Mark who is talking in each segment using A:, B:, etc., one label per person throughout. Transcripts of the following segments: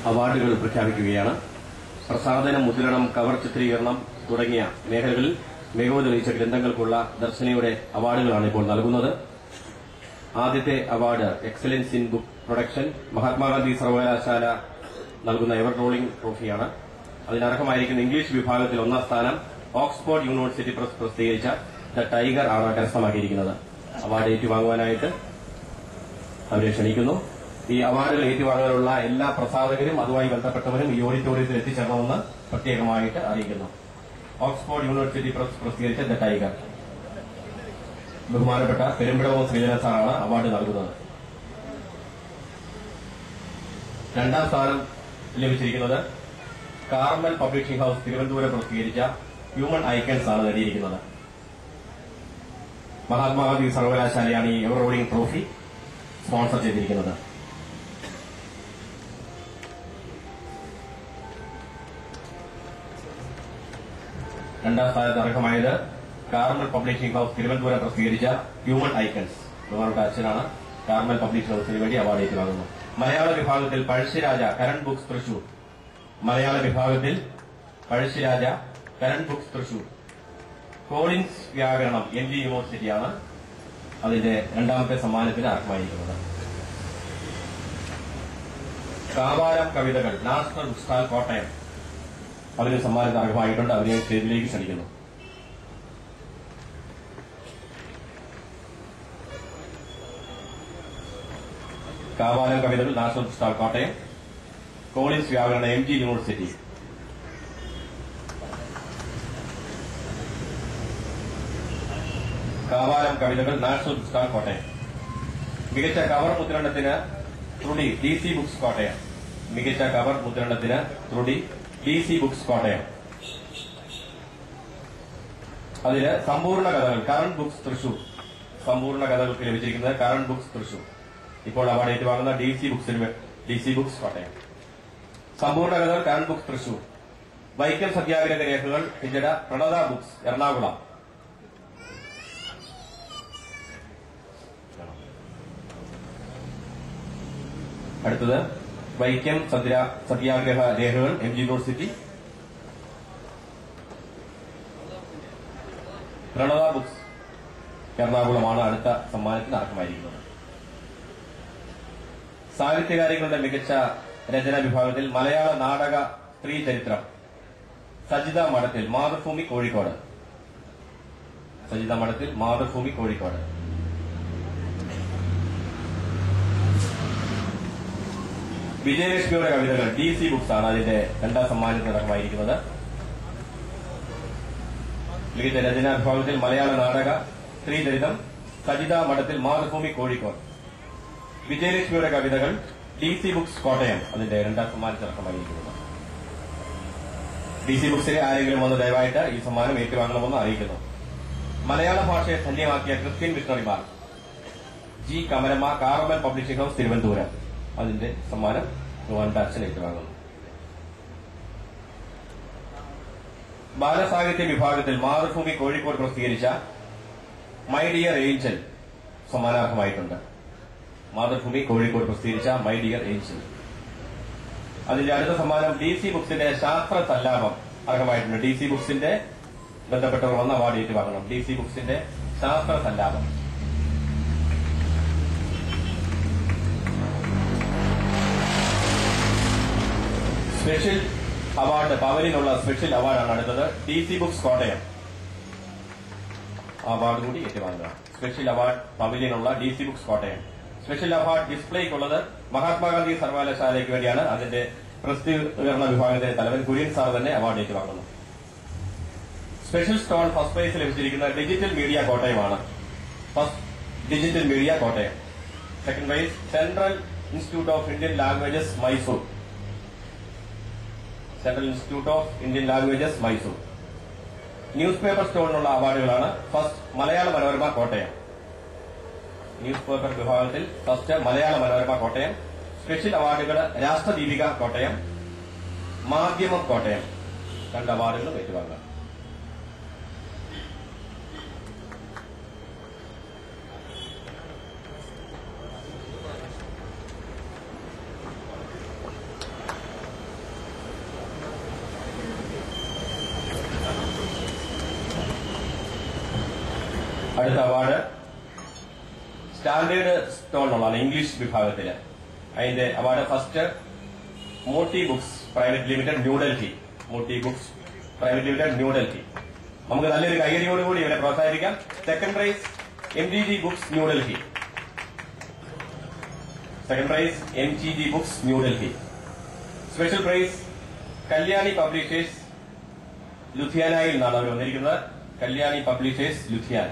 A: അവാർഡുകൾ പ്രഖ്യാപിക്കുകയാണ്. പ്രസാധനം, മുദ്രണം, കവർ ചിത്രീകരണം തുടങ്ങിയ മേഖലകളിൽ മികവ് തെളിയിച്ച ഗ്രന്ഥങ്ങൾക്കുള്ള ദർശനയുടെ അവാർഡുകളാണ് ഇപ്പോൾ നൽകുന്നത്. ആദ്യത്തെ award excellence in book production Mahatma Gandhi സർവകലാശാല നൽകുന്ന എവർ റോളിംഗ് ട്രോഫിയാണ്. അതിനർഹമായിരിക്കുന്ന ഇംഗ്ലീഷ് വിഭാഗത്തിൽ ഒന്നാം സ്ഥാനം ഓക്സ്ഫോർഡ് യൂണിവേഴ്സിറ്റി പ്രസ് പ്രസിദ്ധീകരിച്ച ദ ടൈഗർ ആണ് കരസ്ഥമാക്കിയിരിക്കുന്നത്. അവാർഡ് ഏറ്റുവാങ്ങുവാനായിട്ട് അവരെ ക്ഷണിക്കുന്നു. ഈ അവാർഡുകൾ ഏറ്റുവാങ്ങാനുള്ള എല്ലാ പ്രസാധകരും അതുമായി ബന്ധപ്പെട്ടവരും ഈ ഓഡിറ്റോറിയത്തിൽ എത്തിച്ചേരണമെന്ന് പ്രത്യേകമായിട്ട് അറിയിക്കുന്നു. ഓക്സ്ഫോർഡ് യൂണിവേഴ്സിറ്റി പ്രസ് പ്രസിദ്ധീകരിച്ച ദ ടൈഗർ. ബഹുമാനപ്പെട്ട പെരുമ്പിടവം ശ്രീധരൻ സാറാണ് അവാർഡ് നൽകുന്നത്. രണ്ടാം സ്ഥാനം ലഭിച്ചിരിക്കുന്നത് കാർമൽ പബ്ലിഷിംഗ് ഹൌസ് തിരുവനന്തപുരം പ്രസിദ്ധീകരിച്ച ഹ്യൂമൻ ഐക്കൺസ് ആണ് നേടിയിരിക്കുന്നത്. മഹാത്മാഗാന്ധി സർവകലാശാലയാണ് ഈ എവർ റോളിംഗ് ട്രോഫി സ്പോൺസർ ചെയ്തിരിക്കുന്നത്. രണ്ടാം സ്ഥാനത്ത് അർഹമായത് കാർമൽ പബ്ലിഷിംഗ് ഹൌസ് തിരുവനന്തപുരം പ്രസിദ്ധീകരിച്ച ഹ്യൂമൻ ഐക്കൺസ്. ബഹുമാനപ്പെട്ട അച്ഛനാണ് കാർമൽ പബ്ലിഷിംഗ് ഹൌസിന് വേണ്ടി അവാർഡ് ഏറ്റുവാങ്ങുന്നു. മലയാള വിഭാഗത്തിൽ പഴശ്ശിരാജ കരൺ ബുക്സ് തൃശൂർ. മലയാള വിഭാഗത്തിൽ പഴശ്ശിരാജ കരൺ ബുക്സ് തൃശൂർ. കോളിൻസ് വ്യാകരണം MG യൂണിവേഴ്സിറ്റിയാണ് അതിന്റെ രണ്ടാമത്തെ സമ്മാനത്തിന് അർഹമായിരിക്കുന്നത്. കാവാലം കവിതകൾ നാഷണൽ ബുക്ക് സ്റ്റാൾ കോട്ടയം അതിന് സമ്മാനത്തിന് അർഹമായിട്ടുണ്ട്. അവരെ സ്റ്റേജിലേക്ക് ക്ഷണിക്കുന്നു. കാവാലം കവിതകൾ national book stall Kottayam. Collins വ്യാകരണം MG യൂണിവേഴ്സിറ്റി. കാവാലം കവിതകൾ നാഷണൽ ബുക്ക് സ്റ്റാൾ കോട്ടയം. മികച്ച കവർ മുദ്രണത്തിന് ത്രുടി DC ബുക്സ് കോട്ടയം. മികച്ച കവർ മുദ്രണത്തിന് ത്രുടി DC ബുക്സ് കോട്ടയം. അതില് സമ്പൂർണ്ണ കഥകൾ കരൺ ബുക്സ് തൃശൂർ. സമ്പൂർണ്ണ കഥകൾക്ക് ലഭിച്ചിരിക്കുന്നത് കരൺ ബുക്സ് തൃശൂർ. ഇപ്പോൾ അവാർഡ് ഏറ്റുവാങ്ങുന്ന DC ബുക്സ് കോട്ടയം. സമ്പൂർണ്ണ കഥകൾ കരൺ ബുക്സ് തൃശൂർ. വൈക്കം സത്യാഗ്രഹ രേഖകൾ ഹിജഡ പ്രണത ബുക്സ് എറണാകുളം. അടുത്തത് വൈക്കം സത്യാഗ്രഹ രേഖകൾ MG യൂണിവേഴ്സിറ്റി. പ്രണത ബുക്സ് എറണാകുളമാണ് അടുത്ത സമ്മാനത്തിന് അർഹമായിരിക്കുന്നത്. സാഹിത്യകാര്യങ്ങളുടെ മികച്ച രചനാ വിഭാഗത്തിൽ മലയാള നാടക സ്ത്രീ ചരിത്രം സജിത മഠത്തിൽ മാതൃഭൂമി കോഴിക്കോട്. സജിത മഠത്തിൽ മാതൃഭൂമി കോഴിക്കോട്. വിജയലക്ഷ്മിയുടെ കവിതകൾ DC ബുക്സ് ആണ് അതിന്റെ രണ്ടാം സമ്മാനത്തിന് അർഹമായിരിക്കുന്നത്. മികച്ച രചനാ വിഭാഗത്തിൽ മലയാള നാടക സ്ത്രീ ചരിത്രം സജിത മഠത്തിൽ മാതൃഭൂമി കോഴിക്കോട്. വിജയലക്ഷ്മിയുടെ കവിതകൾ DC ബുക്സ് കോട്ടയം അതിന്റെ രണ്ടാം സമ്മാനത്തിന് അർഹമായിരിക്കുന്നത്. DC ബുക്സിലെ ആരെങ്കിലും വന്ന് ദയവായിട്ട് ഈ സമ്മാനം ഏറ്റുവാങ്ങണമെന്ന് അറിയിക്കുന്നു. മലയാള ഭാഷയെ ധന്യമാക്കിയ ക്രിസ്ത്യൻ മിഷണറിമാർ G Kamalamma Carmel publishing house Thiruvananthapuram അതിന്റെ സമ്മാനം അച്ഛൻ ഏറ്റുവാങ്ങുന്നു. ബാലസാഹിത്യ വിഭാഗത്തിൽ മാതൃഭൂമി കോഴിക്കോട് പ്രസിദ്ധീകരിച്ച മൈ ഡിയർ ഏഞ്ചൽ സമ്മാനാർഹമായിട്ടുണ്ട്. മാതൃഭൂമി കോഴിക്കോട് പ്രസിദ്ധീകരിച്ച മൈ ഡിയർ ഏഞ്ചൽ. അതിന്റെ അടുത്ത സമ്മാനം DC ബുക്സിന്റെ ശാസ്ത്ര സല്ലാപം അർഹമായിട്ടുണ്ട്. DC ബുക്സിന്റെ ബന്ധപ്പെട്ടവർ വന്ന അവാർഡ് ഏറ്റുവാങ്ങണം. DC ബുക്സിന്റെ ശാസ്ത്ര സല്ലാപം. സ്പെഷ്യൽ അവാർഡ് പവലിനുള്ള സ്പെഷ്യൽ അവാർഡാണ് അടുത്തത്. DC ബുക്സ് കോട്ടയം അവാർഡ് കൂടി ഏറ്റുവാങ്ങുക. Special award പവലിനുള്ള DC books Kottayam. Special award ഡിസ്പ്ലേക്കുള്ളത് Mahatma Gandhi സർവകലാശാലയ്ക്ക് വേണ്ടിയാണ്. അതിന്റെ പ്രസിദ്ധീകരണ വിഭാഗത്തിന്റെ തലവൻ കുര്യൻ സാർ തന്നെ award ഏറ്റുവാങ്ങുന്നു. Special stone first prize ലഭിച്ചിരിക്കുന്ന digital media കോട്ടയമാണ്. First digital media Kottayam. Second prize central institute of Indian languages Mysore. Central institute of Indian languages Mysore. News paper സ്റ്റോളിനുള്ള അവാർഡുകളാണ്. First Malayala Manorama Kottayam. News paper വിഭാഗത്തിൽ first Malayala Manorama Kottayam. Special അവാർഡുകൾ രാഷ്ട്രദീപിക കോട്ടയം, മാധ്യമം കോട്ടയം. രണ്ട് അവാർഡുകളും ഏറ്റുവാങ്ങുക. അടുത്ത അവാർഡ് സ്റ്റാൻഡേർഡ് സ്റ്റോളിനുള്ളതാണ്, ഇംഗ്ലീഷ് വിഭാഗത്തിൽ. അതിന്റെ award first മോട്ടി books private limited New Delhi. മോട്ടി books private limited New Delhi. നമുക്ക് നല്ലൊരു കൈയടിയോടുകൂടി ഇവരെ പ്രോത്സാഹിപ്പിക്കാം. Second prize MGG books New Delhi. Second prize MGG books New Delhi. Special price Kalyani publishers ലുധിയാനയിൽ നിന്നാണ് അവർ വന്നിരിക്കുന്നത്. കല്യാണി പബ്ലിഷേഴ്സ് ലുധിയാന.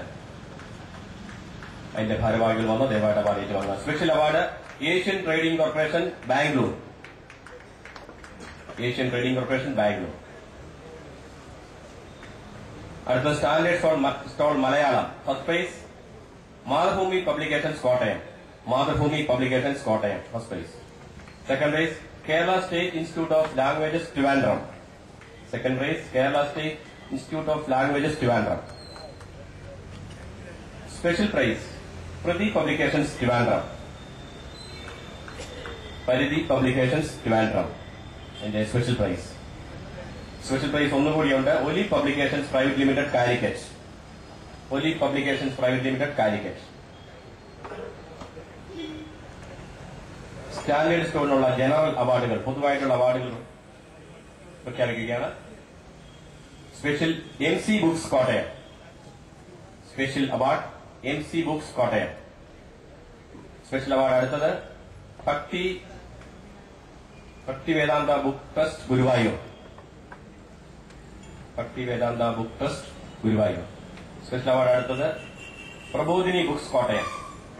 A: അതിന്റെ ഭാരവാഹികൾ വന്ന് ദയവായിട്ട് award ഏറ്റുവാങ്ങുക. Special award Asian trading corporation Bangalore. Asian trading corporation Bangalore. അടുത്ത standard stall Malayalam. First prize Mathrubhumi publications Kottayam. Mathrubhumi publications Kottayam first prize. Second prize Kerala state institute of languages Trivandrum. Second prize Kerala state institute of languages Trivandrum. Special prize Prathi publications Trivandrum. Paridhi publications Trivandrum. എന്റെ special prize. Special prize ഒന്നുകൂടിയുണ്ട്. Oli publications private limited Calicut. Oli publications private limited Calicut. Standard സ്റ്റോറിനുള്ള general അവാർഡുകൾ, പൊതുവായിട്ടുള്ള അവാർഡുകൾ പ്രഖ്യാപിക്കുകയാണ്. Special MC books Kottayam. Special award MC books Kottayam. Special award അടുത്തത് Bhakti Vedanta book trust Guruvayur. Bhakti Vedanta book trust Guruvayur. Special award അടുത്തത് Prabodhini books Kottayam.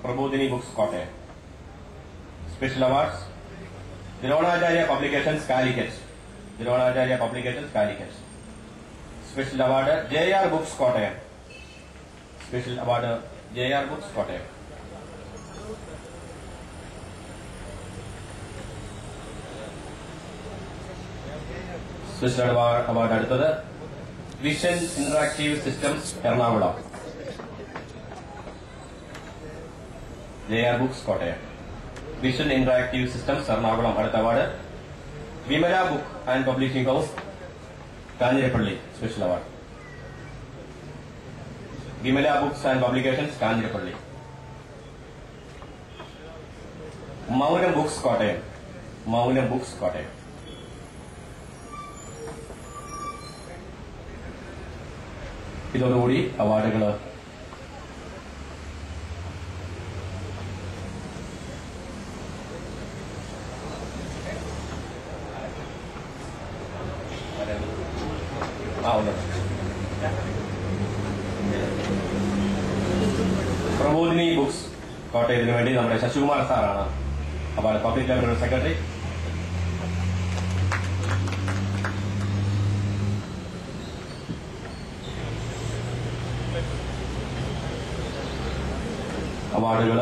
A: Prabodhini books Kottayam. Special awards Dronacharya publications Calicut. Dronacharya publications Calicut. Special award JR books Kottayam. Special award JR books Kottayam. Special award അടുത്തത് vision interactive systems Ernakulam. JR books Kottayam. Vision interactive systems Ernakulam. അടുത്ത award Vimala book and publishing house Kanjirappally. Special award Vimala books and publications Kanjirappally. Mounam books Kottayam. മൗനം books Kottayam. ഇതോടുകൂടി അവാർഡുകൾ Prabodhini books കോട്ടയത്തിന് വേണ്ടി നമ്മുടെ ശശികുമാർ സാറാണ് award, public library secretary. അവാർഡുകൾ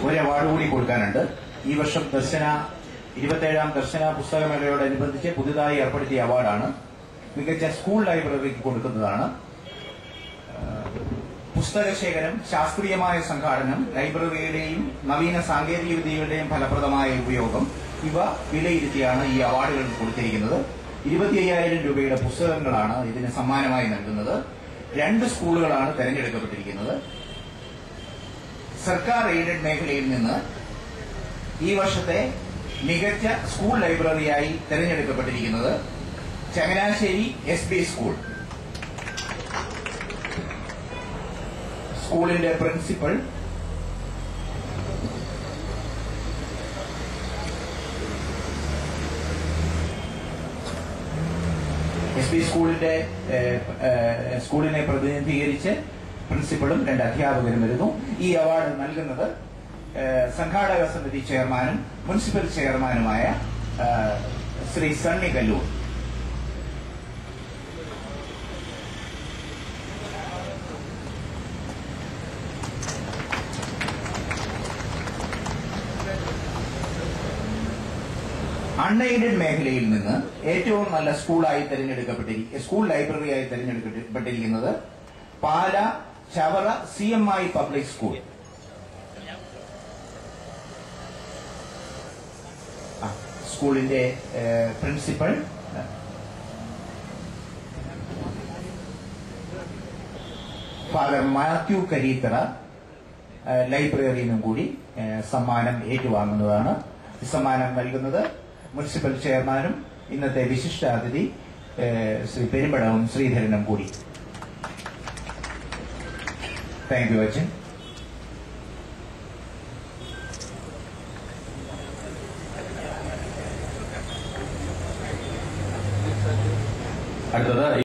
B: ഒരു അവാർഡ് കൂടി കൊടുക്കാനുണ്ട്. ഈ വർഷം 27ാം ദർശന പുസ്തകമേളയോടനുബന്ധിച്ച് പുതുതായി ഏർപ്പെടുത്തിയ അവാർഡാണ്. മികച്ച സ്കൂൾ ലൈബ്രറിക്ക് കൊടുക്കുന്നതാണ്. പുസ്തകശേഖരം, ശാസ്ത്രീയമായ സംഘാടനം, ലൈബ്രറിയുടെയും നവീന സാങ്കേതിക വിദ്യകളുടെയും ഫലപ്രദമായ ഉപയോഗം ഇവ വിലയിരുത്തിയാണ് ഈ അവാർഡുകൾ കൊടുത്തിരിക്കുന്നത്. 25,000 രൂപയുടെ പുസ്തകങ്ങളാണ് ഇതിന് സമ്മാനമായി നൽകുന്നത്. 2 സ്കൂളുകളാണ് തെരഞ്ഞെടുക്കപ്പെട്ടിരിക്കുന്നത്. സർക്കാർ എയ്ഡഡ് മേഖലയിൽ നിന്ന് ഈ വർഷത്തെ മികച്ച സ്കൂൾ ലൈബ്രറിയായി തെരഞ്ഞെടുക്കപ്പെട്ടിരിക്കുന്നത് ചങ്ങനാശ്ശേരി SB സ്കൂൾ. സ്കൂളിന്റെ പ്രിൻസിപ്പൽ SB സ്കൂളിനെ പ്രതിനിധീകരിച്ച് പ്രിൻസിപ്പളും 2 അധ്യാപകരും വരുന്നു. ഈ അവാർഡ് നൽകുന്നത് സംഘാടക സമിതി ചെയർമാനും മുനിസിപ്പൽ ചെയർമാനുമായ ശ്രീ സണ്ണി കല്ലൂർ. അൺഎയ്ഡഡ് മേഖലയിൽ നിന്ന് ഏറ്റവും നല്ല സ്കൂൾ ലൈബ്രറിയായി തിരഞ്ഞെടുക്കപ്പെട്ടിരിക്കുന്നത് പാല ചവറ CMI പബ്ലിക് സ്കൂൾ. സ്കൂളിന്റെ പ്രിൻസിപ്പൽ ഫാദർ മാത്യു കരീത്തറ ലൈബ്രറിയനും കൂടി സമ്മാനം ഏറ്റുവാങ്ങുന്നതാണ്. സമ്മാനം നൽകുന്നത് മുനിസിപ്പൽ ചെയർമാനും ഇന്നത്തെ വിശിഷ്ടാതിഥി ശ്രീ പെരുമ്പടവും ശ്രീധരനും കൂടി. താങ്ക് യു അച്ഛൻ.
A: അടുത്തത്